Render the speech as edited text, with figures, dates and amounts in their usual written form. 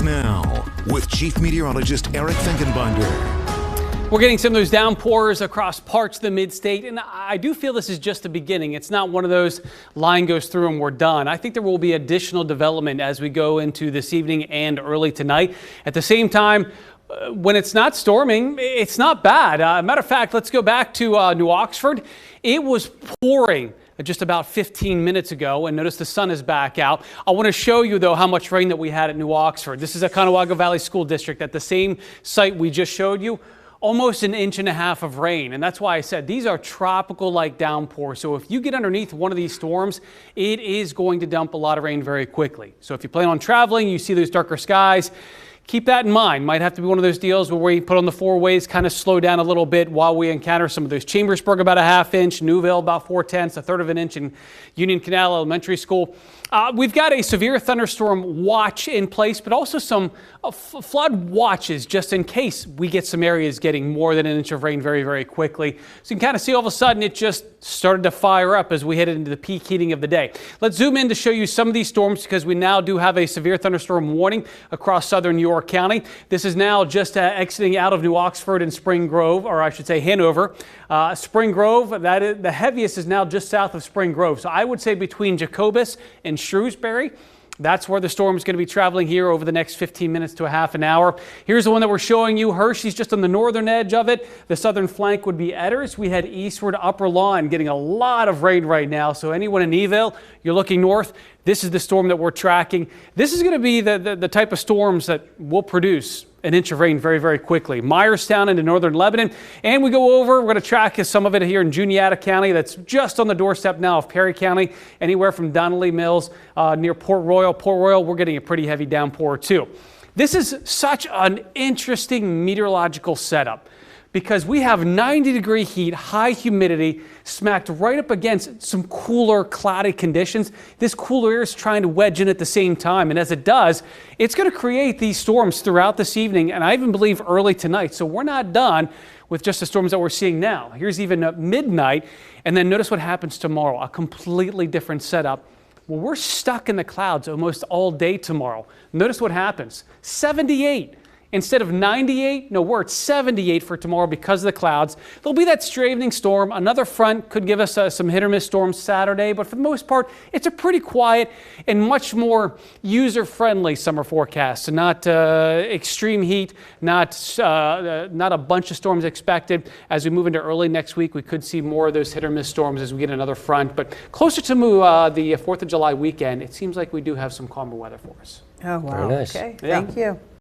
Now with Chief Meteorologist Eric Finkenbinder. We're getting some of those downpours across parts of the mid-state, and I do feel this is just the beginning. It's not one of those line goes through and we're done. I think there will be additional development as we go into this evening and early tonight. At the same time, when it's not storming, it's not bad. Matter of fact, let's go back to New Oxford. It was pouring just about 15 minutes ago, and notice the sun is back out. I want to show you, though, how much rain that we had at New Oxford. This is at Conewago Valley School District at the same site we just showed you. Almost an inch and a half of rain, and that's why I said these are tropical-like downpours. So if you get underneath one of these storms, it is going to dump a lot of rain very quickly. So if you plan on traveling, you see those darker skies, keep that in mind. Might have to be one of those deals where we put on the four ways, kind of slow down a little bit while we encounter some of those. Chambersburg about a half inch, Newville about 4/10, a third of an inch in Union Canal Elementary School. We've got a severe thunderstorm watch in place, but also some flood watches just in case we get some areas getting more than an inch of rain very, very quickly. So you can kind of see all of a sudden it just started to fire up as we headed into the peak heating of the day. Let's zoom in to show you some of these storms because we now do have a severe thunderstorm warning across southern New York County. This is now just exiting out of New Oxford and Spring Grove, or I should say Hanover. Spring Grove, the heaviest is now just south of Spring Grove. So I would say between Jacobus and Shrewsbury, that's where the storm is going to be traveling here over the next 15 minutes to a half an hour. Here's the one that we're showing you. Hershey's just on the northern edge of it. The southern flank would be Edders. We head eastward, Upper Lawn, getting a lot of rain right now. So anyone in Eville, you're looking north, this is the storm that we're tracking. This is going to be the type of storms that will produce an inch of rain very, very quickly. Myerstown into northern Lebanon. And we go over, we're going to track some of it here in Juniata County. That's just on the doorstep now of Perry County. Anywhere from Donnelly Mills near Port Royal. Port Royal, we're getting a pretty heavy downpour too. This is such an interesting meteorological setup because we have 90-degree heat, high humidity, smacked right up against some cooler, cloudy conditions. This cooler air is trying to wedge in at the same time, and as it does, it's going to create these storms throughout this evening, and I even believe early tonight. So we're not done with just the storms that we're seeing now. Here's even at midnight, and then notice what happens tomorrow, a completely different setup. Well, we're stuck in the clouds almost all day tomorrow. Notice what happens, 78. Instead of 98, no, we're at 78 for tomorrow because of the clouds. There'll be that stray evening storm. Another front could give us some hit or miss storms Saturday, but for the most part, it's a pretty quiet and much more user-friendly summer forecast. So not extreme heat, not a bunch of storms expected. As we move into early next week, we could see more of those hit or miss storms as we get another front. But closer to the 4th of July weekend, it seems like we do have some calmer weather for us. Oh, wow. Very nice. Okay, Yeah. thank you.